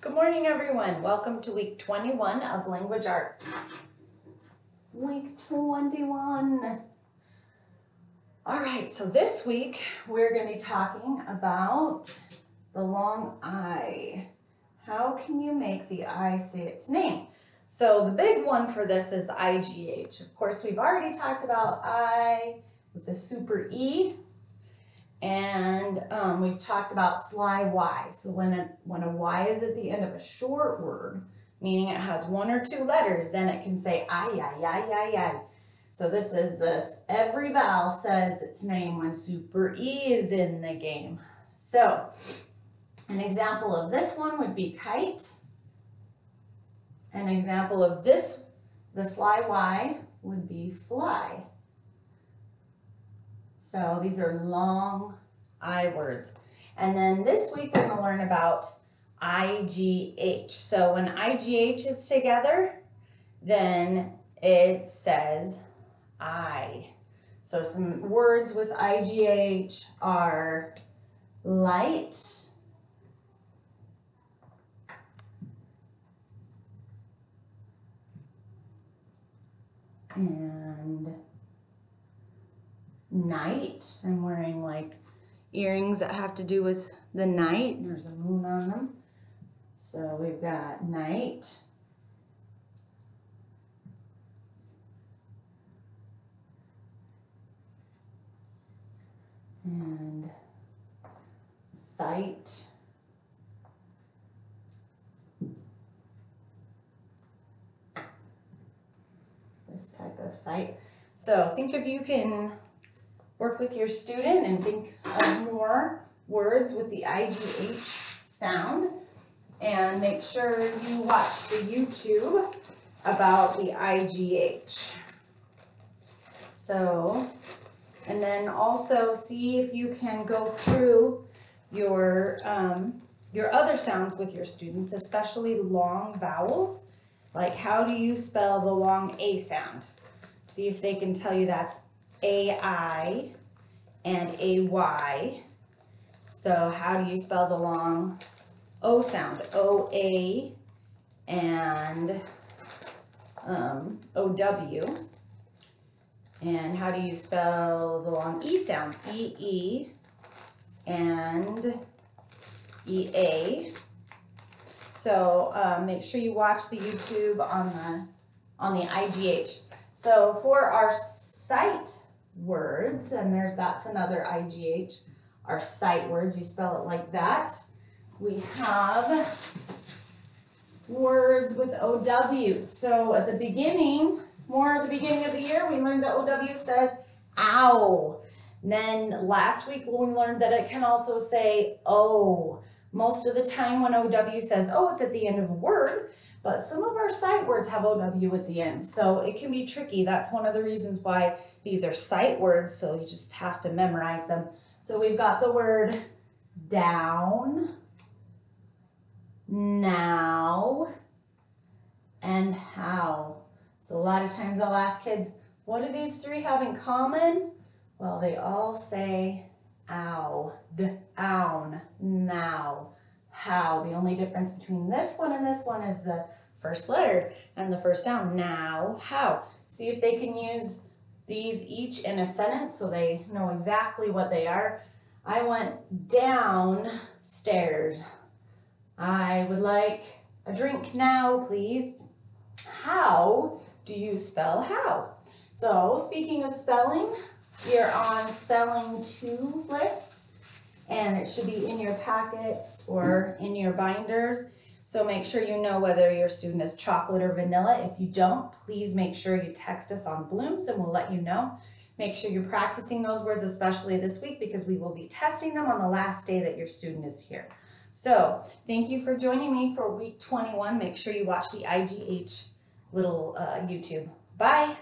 Good morning, everyone. Welcome to week 21 of Language Arts. Week 21. All right, so this week we're going to be talking about the long I. How can you make the I say its name? So the big one for this is IGH. Of course, we've already talked about I with a super E. And we've talked about sly Y. So when a Y is at the end of a short word, meaning it has one or two letters, then it can say I. So this is this. Every vowel says its name when super E is in the game. So an example of this one would be kite. An example of this, the sly Y, would be fly. So these are long I words. And then this week we're going to learn about IGH. So when IGH is together, then it says I. So some words with IGH are light, and night. I'm wearing like earrings that have to do with the night. There's a moon on them. So we've got night. And sight. This type of sight. So think if you can work with your student and think of more words with the IGH sound, and make sure you watch the YouTube about the IGH. So, and then also see if you can go through your other sounds with your students, especially long vowels. Like, how do you spell the long A sound? See if they can tell you that's AI and AY. So how do you spell the long O sound? OA and OW. And how do you spell the long E sound? EE and EA. So make sure you watch the YouTube on the IGH. So for our sight words, and that's another IGH, our sight words, you spell it like that. We have words with OW. So at the beginning, more at the beginning of the year, we learned that OW says ow. And then last week we learned that it can also say oh. Most of the time when OW says oh, it's at the end of a word. But some of our sight words have OW at the end, so it can be tricky. That's one of the reasons why these are sight words, so you just have to memorize them. So we've got the word down, now, and how. So a lot of times I'll ask kids, what do these three have in common? Well, they all say ow, down, now, how. The only difference between this one and this one is the first letter and the first sound. Now, how. See if they can use these each in a sentence so they know exactly what they are. I went downstairs. I would like a drink now, please. How do you spell how? So speaking of spelling, you're on spelling 2 list. And it should be in your packets or in your binders. So make sure you know whether your student is chocolate or vanilla. If you don't, please make sure you text us on Blooms and we'll let you know. Make sure you're practicing those words, especially this week, because we will be testing them on the last day that your student is here. So thank you for joining me for week 21. Make sure you watch the IGH little YouTube. Bye.